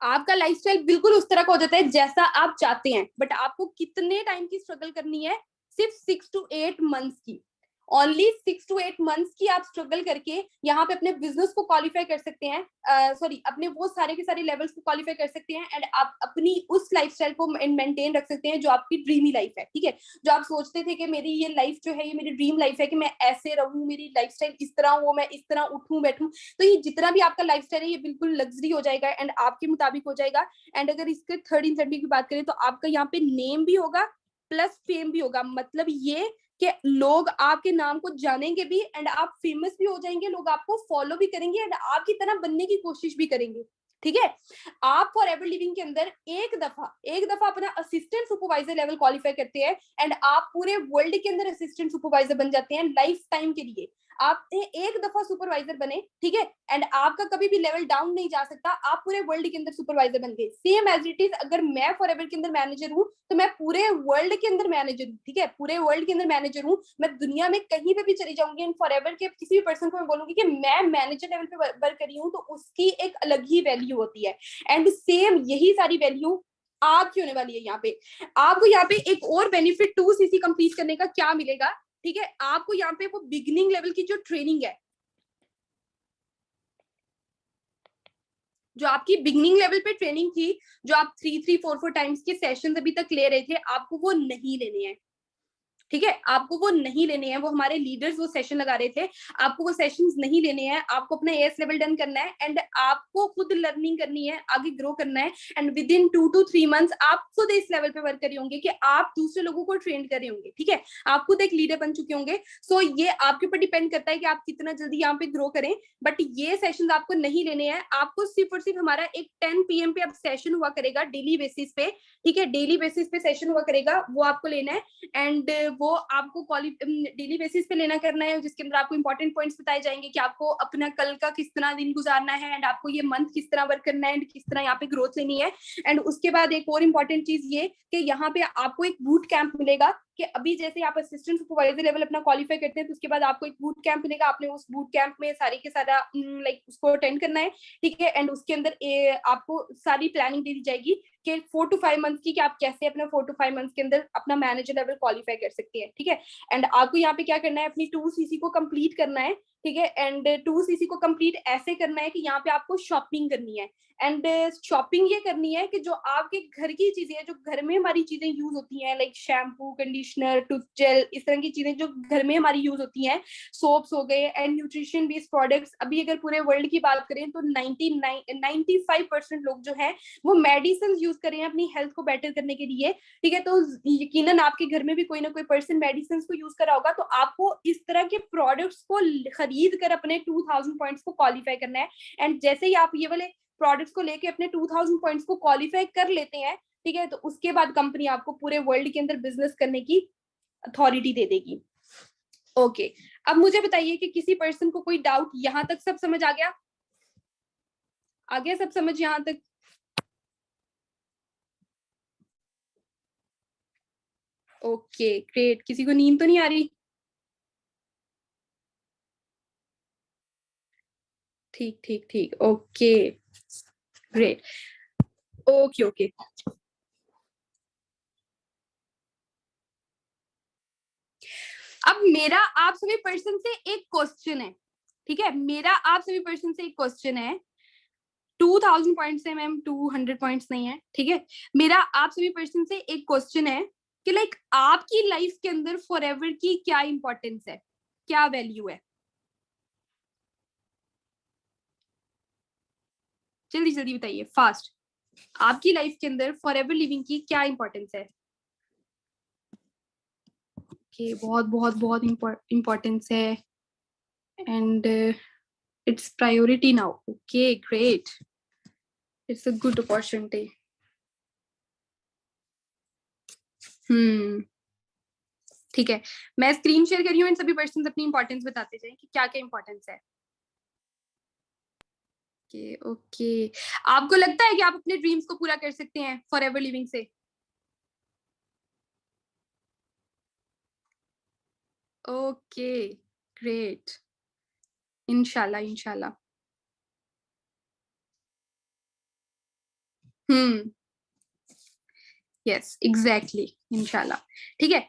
आपका लाइफस्टाइल बिल्कुल उस तरह का हो जाता है जैसा आप चाहते हैं, बट आपको कितने टाइम की स्ट्रगल करनी है? सिर्फ 6 to 8 months की, ओनली 6 to 8 months की आप स्ट्रगल करके यहाँ पे अपने बिजनेस को क्वालिफाई कर सकते हैं, सॉरी अपने वो सारे के सारे लेवल्स को क्वालिफाई कर सकते हैं एंड आप अपनी उस लाइफस्टाइल को मेंटेन रख सकते हैं जो आपकी ड्रीमी लाइफ है, ठीक है। जो आप सोचते थे कि मेरी ये लाइफ जो है ये मेरी ड्रीम लाइफ है कि मैं ऐसे रहूं, मेरी लाइफस्टाइल इस तरह हो, मैं इस तरह उठूं बैठूं, तो ये जितना भी आपका लाइफस्टाइल है ये बिल्कुल लग्जरी हो जाएगा एंड आपके मुताबिक हो जाएगा। एंड अगर इसके थर्ड इंसेंटिव की बात करें तो आपका यहाँ पे नेम भी होगा प्लस फेम भी होगा, मतलब ये कि लोग आपके नाम को जानेंगे भी एंड आप फेमस भी हो जाएंगे, लोग आपको फॉलो भी करेंगे एंड आपकी तरह बनने की कोशिश भी करेंगे, ठीक है। आप फॉर एवर लिविंग के अंदर एक दफा अपना असिस्टेंट सुपरवाइजर लेवल क्वालिफाई करते हैं एंड आप पूरे वर्ल्ड के अंदर असिस्टेंट सुपरवाइजर बन जाते हैं लाइफ टाइम के लिए। आप एक दफा सुपरवाइजर बने, ठीक है, एंड आपका कभी भी लेवल डाउन नहीं जा सकता, आप पूरे वर्ल्ड के अंदर सुपरवाइजर बन गए। सेम एज इट इज अगर मैं फॉर एवर के अंदर मैनेजर हूँ तो मैं पूरे वर्ल्ड के अंदर मैनेजर हूँ, ठीक है, पूरे वर्ल्ड के अंदर मैनेजर हूँ। मैं दुनिया में कहीं पे भी चली जाऊंगी एंड फॉर एवर के किसी भी पर्सन को मैं बोलूंगी कि मैं मैनेजर लेवल पे वर्क करी हूँ तो उसकी एक अलग ही वैल्यू होती है एंड सेम यही सारी वैल्यू आपकी होने वाली है। यहाँ पे आपको यहाँ पे एक और बेनिफिट 2cc कंप्लीट करने का क्या मिलेगा, ठीक है, आपको यहाँ पे वो बिगिनिंग लेवल की जो ट्रेनिंग है, जो आपकी बिगिनिंग लेवल पे ट्रेनिंग थी, जो आप 3-3-4-4 टाइम्स के सेशन अभी तक ले रहे थे, आपको वो नहीं लेने हैं, ठीक है, आपको वो नहीं लेने हैं। वो हमारे लीडर्स वो सेशन लगा रहे थे, आपको वो सेशंस नहीं लेने हैं। आपको अपना एएस लेवल डन करना है एंड आपको खुद लर्निंग करनी है, आगे ग्रो करना है and with in 2 to 3 months आप खुद इस लेवल पे वर्क कर रहे होंगे कि आप दूसरे लोगों को ट्रेन कर रहे होंगे, ठीक है, आप खुद एक लीडर बन चुके होंगे। सो ये आपके ऊपर डिपेंड करता है कि आप कितना जल्दी यहाँ पे ग्रो करें, बट ये सेशन आपको नहीं लेने हैं। आपको सिर्फ और सिर्फ हमारा एक 10 PM पे अब सेशन हुआ करेगा डेली बेसिस पे, ठीक है, डेली बेसिस पे सेशन हुआ करेगा, वो आपको लेना है एंड वो आपको डेली बेसिस पे लेना करना है, जिसके अंदर आपको इंपॉर्टेंट पॉइंट्स बताए जाएंगे कि आपको अपना कल का किस तरह दिन गुजारना है एंड आपको ये मंथ किस तरह वर्क करना है एंड किस तरह यहाँ पे ग्रोथ लेनी है। एंड उसके बाद एक और इम्पॉर्टेंट चीज ये कि यहाँ पे आपको एक बूट कैंप मिलेगा कि अभी जैसे आप असिस्टेंट सुपरवाइजर लेवल अपना क्वालिफाई करते हैं तो उसके बाद आपको एक बूट कैंप मिलेगा, आपने उस बूट कैंप में सारी के सारा लाइक उसको अटेंड करना है, ठीक है, एंड उसके अंदर आपको सारी प्लानिंग दे दी जाएगी कि 4 to 5 मंथ्स की कि आप कैसे अपना 4 to 5 मंथ्स के अंदर अपना मैनेजर लेवल क्वालिफाई कर सकते हैं, ठीक है। एंड आपको यहाँ पे क्या करना है, अपनी 2cc को कंप्लीट करना है, ठीक है, एंड 2cc को कंप्लीट ऐसे करना है कि यहाँ पे आपको शॉपिंग करनी है एंड शॉपिंग ये करनी है कि जो आपके घर की चीजें हैं, जो घर में हमारी चीजें यूज होती हैं लाइक शैम्पू, कंडीशनर, टूथजेल, इस तरह की चीजें जो घर में हमारी यूज होती हैं, सोप्स हो गए एंड न्यूट्रिशन बेस्ड प्रोडक्ट्स। अभी अगर पूरे वर्ल्ड की बात करें तो 95% लोग जो है वो मेडिसिन यूज कर रहे हैं अपनी हेल्थ को बेटर करने के लिए, ठीक है। तो यकीनन आपके घर में भी कोई ना कोई पर्सन मेडिसिन को यूज कर रहा होगा, तो आपको इस तरह के प्रोडक्ट्स को खरीद कर अपने 2000 पॉइंट्स को क्वालिफाई करना है। एंड जैसे ही आप ये वाले प्रोडक्ट्स को लेके अपने 2000 पॉइंट्स को क्वालिफाई कर लेते हैं, ठीक है, तो उसके बाद कंपनी आपको पूरे वर्ल्ड के अंदर बिजनेस करने की अथॉरिटी दे देगी। ओके, अब मुझे बताइए कि किसी पर्सन को कोई डाउट, यहां तक सब समझ आ गया? आ गया सब समझ यहां तक? Okay great. किसी को नींद तो नहीं आ रही? ठीक ठीक ठीक, ओके ग्रेट, ओके ओके। अब मेरा आप सभी पर्सन से एक क्वेश्चन है, ठीक है, मेरा आप सभी पर्सन से एक क्वेश्चन है। 2000 पॉइंट्स है मैम, 200 पॉइंट्स नहीं है, ठीक है। मेरा आप सभी पर्सन से एक क्वेश्चन है कि लाइक आपकी लाइफ के अंदर फॉरएवर की क्या इंपॉर्टेंस है, क्या वैल्यू है? जल्दी जल्दी बताइए, फास्ट। आपकी लाइफ के अंदर फॉरएवर लिविंग की क्या इंपॉर्टेंस है? कि बहुत बहुत बहुत इंपॉर्टेंस है and it's priority now. Okay great, it's a good opportunity. ठीक है, मैं स्क्रीन शेयर कर रही हूँ, इन सभी पर्सन अपनी इंपॉर्टेंस बताते जाएं कि क्या क्या इंपॉर्टेंस है। ओके ओके, आपको लगता है कि आप अपने ड्रीम्स को पूरा कर सकते हैं फॉरएवर लिविंग से? ओके ग्रेट, इंशाल्लाह इंशाल्लाह। हम्म, यस एग्जैक्टली, इंशाल्लाह। ठीक है,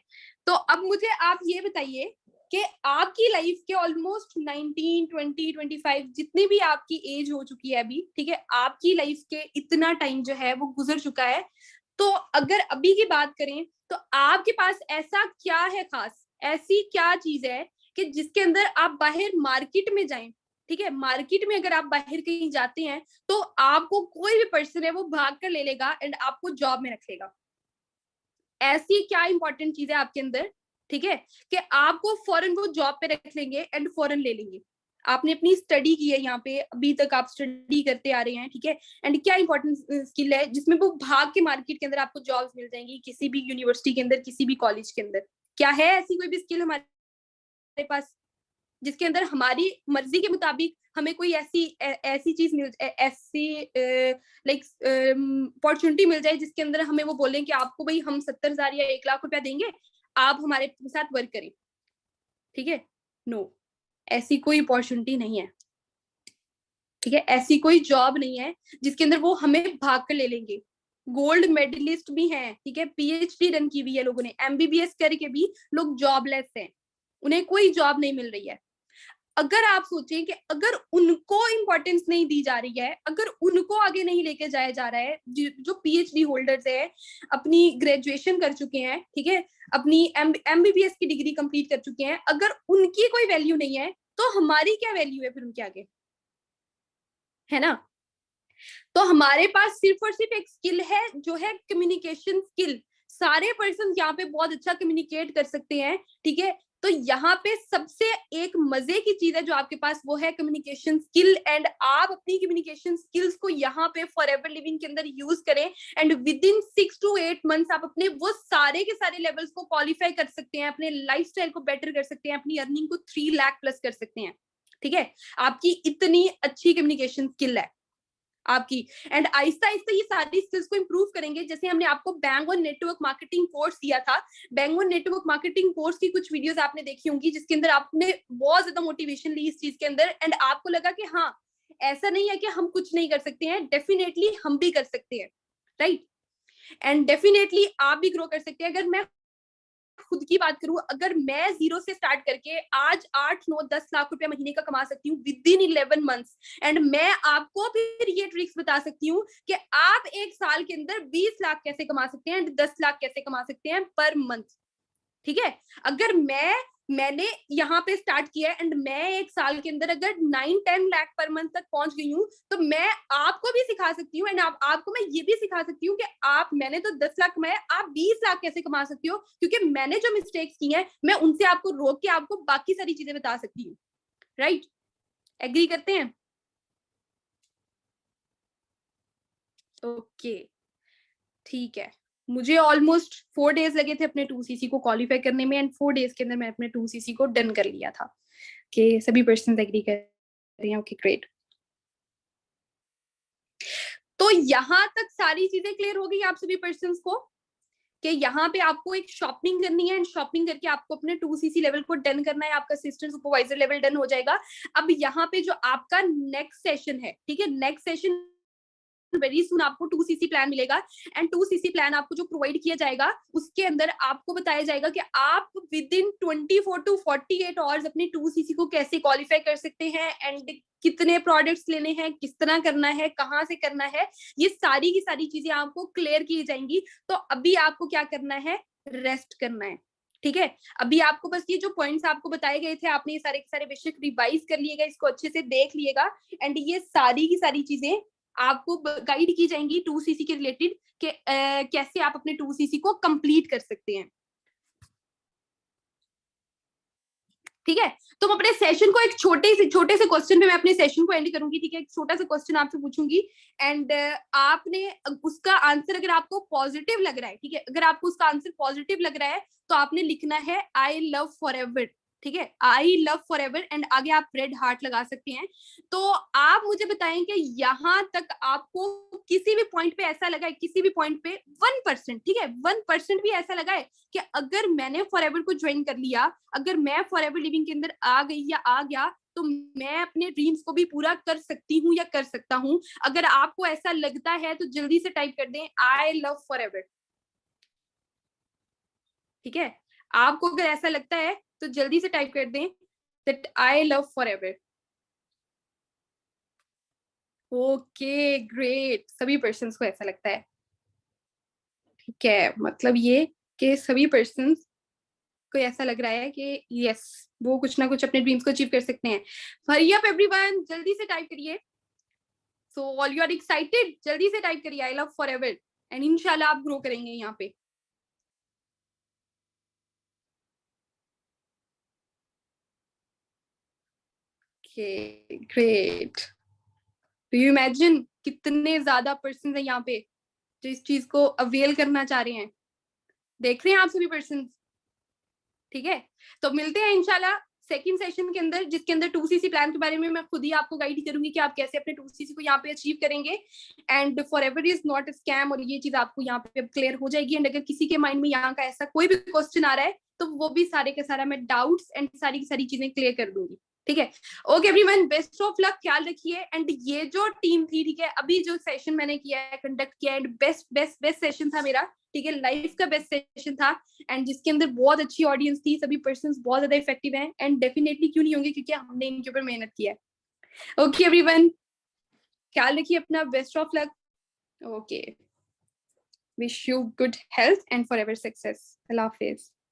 तो अब मुझे आप ये बताइए कि आपकी लाइफ के ऑलमोस्ट 19 20 25 जितनी भी आपकी एज हो चुकी है अभी, ठीक है, आपकी लाइफ के इतना टाइम जो है वो गुजर चुका है। तो अगर अभी की बात करें तो आपके पास ऐसा क्या है खास, ऐसी क्या चीज है कि जिसके अंदर आप बाहर मार्केट में जाएं, ठीक है, मार्केट में अगर आप बाहर कहीं जाते हैं तो आपको कोई भी पर्सन है वो भाग कर ले लेगा एंड आपको जॉब में रख लेगा। ऐसी क्या इंपॉर्टेंट चीज है आपके अंदर, ठीक है, कि आपको फॉरन वो जॉब पे रख लेंगे एंड फॉरन ले लेंगे। आपने अपनी स्टडी की है यहाँ पे, अभी तक आप स्टडी करते आ रहे हैं, ठीक है, एंड क्या इंपॉर्टेंट स्किल है जिसमें वो भाग के मार्केट के अंदर आपको जॉब्स मिल जाएंगी, किसी भी यूनिवर्सिटी के अंदर, किसी भी कॉलेज के अंदर? क्या है ऐसी कोई भी स्किल हमारे पास जिसके अंदर हमारी मर्जी के मुताबिक हमें कोई ऐसी चीज मिल, ऐसी लाइक अपॉर्चुनिटी मिल जाए जिसके अंदर हमें वो बोलें कि आपको भाई हम 70,000 या 1 लाख रुपया देंगे, आप हमारे साथ वर्क करें, ठीक है? नो, ऐसी कोई अपॉर्चुनिटी नहीं है, ठीक है, ऐसी कोई जॉब नहीं है जिसके अंदर वो हमें भाग कर ले लेंगे। गोल्ड मेडलिस्ट भी हैं, ठीक है, पीएचडी रन की हुई है लोगों ने, एमबीबीएस करके भी लोग जॉबलेस हैं, उन्हें कोई जॉब नहीं मिल रही है। अगर आप सोचें कि अगर उनको इंपॉर्टेंस नहीं दी जा रही है, अगर उनको आगे नहीं लेके जाया जा रहा है, जो पीएचडी होल्डर्स है, अपनी ग्रेजुएशन कर चुके हैं, ठीक है, अपनी एमबीबीएस की डिग्री कंप्लीट कर चुके हैं, अगर उनकी कोई वैल्यू नहीं है तो हमारी क्या वैल्यू है फिर उनके आगे, है ना? तो हमारे पास सिर्फ और सिर्फ एक स्किल है जो है कम्युनिकेशन स्किल। सारे पर्सन यहाँ पे बहुत अच्छा कम्युनिकेट कर सकते हैं, ठीक है, तो यहाँ पे सबसे एक मजे की चीज है जो आपके पास, वो है कम्युनिकेशन स्किल। एंड आप अपनी कम्युनिकेशन स्किल्स को यहाँ पे फॉरएवर लिविंग के अंदर यूज करें and with in 6 to 8 months आप अपने वो सारे के सारे लेवल्स को क्वालिफाई कर सकते हैं, अपने लाइफस्टाइल को बेटर कर सकते हैं, अपनी अर्निंग को 3 लाख प्लस कर सकते हैं, ठीक है, आपकी इतनी अच्छी कम्युनिकेशन स्किल है आपकी। एंड आहिस्ता आहिस्ता ये सारी स्किल्स को इंप्रूव करेंगे। जैसे हमने आपको बैंक और नेटवर्क मार्केटिंग कोर्स दिया था, बैंक और नेटवर्क मार्केटिंग कोर्स की कुछ वीडियोस आपने देखी होंगी जिसके अंदर आपने बहुत ज्यादा मोटिवेशन ली इस चीज के अंदर एंड आपको लगा कि हाँ, ऐसा नहीं है कि हम कुछ नहीं कर सकते हैं, डेफिनेटली हम भी कर सकते हैं, राइट? एंड डेफिनेटली आप भी ग्रो कर सकते हैं। अगर मैं खुद की बात करूं, अगर मैं जीरो से स्टार्ट करके आज 8 9 10 लाख रुपया महीने का कमा सकती हूँ विद इन 11 months, एंड मैं आपको फिर ये ट्रिक्स बता सकती हूँ कि आप एक साल के अंदर 20 लाख कैसे कमा सकते हैं एंड 10 लाख कैसे कमा सकते हैं पर मंथ, ठीक है? अगर मैंने यहाँ पे स्टार्ट किया एंड मैं एक साल के अंदर अगर 9 10 लाख पर मंथ तक पहुंच गई हूँ तो मैं आपको भी सिखा सकती हूँ एंड आपको मैं ये भी सिखा सकती हूँ कि मैंने तो 10 लाख कमाया, आप 20 लाख कैसे कमा सकती हो, क्योंकि मैंने जो मिस्टेक्स की हैं मैं उनसे आपको रोक के आपको बाकी सारी चीजें बता सकती हूँ, राइट? एग्री करते हैं? ओके, ठीक है। मुझे ऑलमोस्ट 4 डेज लगे थे अपने 2cc को क्वालिफाई करने में, एंड 4 डेज के अंदर मैं अपने 2cc को डन कर लिया था। कि सभी पर्सन एग्री कर रहे हैं? Okay, great. तो यहाँ तक सारी चीजें क्लियर हो गई आप सभी पर्सन को कि यहाँ पे आपको एक शॉपिंग करनी है, एंड शॉपिंग करके आपको अपने 2cc लेवल को डन करना है, आपका असिस्टेंट सुपरवाइजर लेवल डन हो जाएगा। अब यहाँ पे जो आपका नेक्स्ट सेशन है, ठीक है, नेक्स्ट सेशन वेरी सुन आपको 2cc प्लान मिलेगा, एंड 2cc प्लान आपको जो प्रोवाइड किया जाएगा उसके अंदर आपको बताया जाएगा कि आप विद इन 24 to 48 आवर्स अपनी 2cc को कैसे क्वालिफाई कर सकते हैं, एंड कितने प्रोडक्ट्स लेने हैं, किस तरह करना है, कहाँ से करना है, ये सारी की सारी चीजें आपको क्लियर की जाएंगी। तो अभी आपको क्या करना है? रेस्ट करना है, ठीक है। अभी आपको बस ये जो पॉइंट्स आपको बताए गए थे, आपने ये सारे के सारे बेशक रिवाइज कर लिएगा, इसको अच्छे से देख लिएगा, एंड ये सारी की सारी चीजें आपको गाइड की जाएंगी 2cc के रिलेटेड कि कैसे आप अपने 2cc को कंप्लीट कर सकते हैं, ठीक है। तो मैं अपने सेशन को एक छोटे से क्वेश्चन पे मैं अपने सेशन को एंड करूंगी, ठीक है। एक छोटा सा क्वेश्चन आपसे पूछूंगी, एंड आपने उसका आंसर अगर आपको पॉजिटिव लग रहा है, ठीक है, अगर आपको उसका आंसर पॉजिटिव लग रहा है तो आपने लिखना है आई लव फॉर एवर, ठीक है, आई लव फॉर एवर, एंड आगे आप रेड हार्ट लगा सकते हैं। तो आप मुझे बताएं कि यहाँ तक आपको किसी भी पॉइंट पे ऐसा लगा है, किसी भी पॉइंट पे 1%, ठीक है, 1% भी ऐसा लगा है कि अगर मैंने फॉर एवर को ज्वाइन कर लिया, अगर मैं फॉर एवर लिविंग के अंदर आ गई या आ गया, तो मैं अपने ड्रीम्स को भी पूरा कर सकती हूँ या कर सकता हूँ? अगर आपको ऐसा लगता है तो जल्दी से टाइप कर दें आई लव फॉर एवर, ठीक है। आपको अगर ऐसा लगता है तो जल्दी से टाइप कर दें that I love for ever. Okay, great, सभी पर्सन्स को ऐसा लगता है, ठीक है। मतलब ये कि सभी पर्सन्स को ऐसा लग रहा है कि यस, वो कुछ ना कुछ अपने ड्रीम्स को अचीव कर सकते हैं। हरी अप एवरीवन, जल्दी से टाइप करिए। So all you are excited, जल्दी से टाइप करिए I love forever, and इंशाल्लाह आप ग्रो करेंगे यहाँ पे। Okay, great. Do you imagine कितने ज्यादा पर्सन है यहाँ पे जो इस चीज को अवेल करना चाह रहे हैं? देख रहे हैं आप सभी पर्सन, ठीक है। तो मिलते हैं इंशाल्लाह सेकंड सेशन के अंदर, जिसके अंदर 2cc प्लान के बारे में मैं खुद ही आपको गाइड करूंगी कि आप कैसे अपने 2cc को यहाँ पे अचीव करेंगे, and for ever is not scam, और ये चीज आपको यहाँ पे क्लियर हो जाएगी। एंड अगर किसी के माइंड में यहाँ का ऐसा कोई भी क्वेश्चन आ रहा है तो वो भी सारे के सारा मैं डाउट्स एंड सारी की सारी चीजें क्लियर कर दूंगी, ठीक है। Okay everyone, best of luck, ख्याल रखिए। एंड ये जो टीम थी, ठीक है, अभी जो सेशन मैंने किया है, कंडक्ट किया है, बेस्ट बेस्ट बेस्ट सेशन था मेरा, ठीक है, लाइफ का बेस्ट सेशन था, एंड जिसके अंदर बहुत अच्छी ऑडियंस थी, सभी पर्सन्स बहुत ज्यादा इफेक्टिव हैं, एंड डेफिनेटली क्यों नहीं होंगे, क्योंकि हमने इनके ऊपर मेहनत किया है। ओके एवरीवन, ख्याल रखिए अपना, best of luck. Okay, wish you good health and for ever success. Allah Hafiz.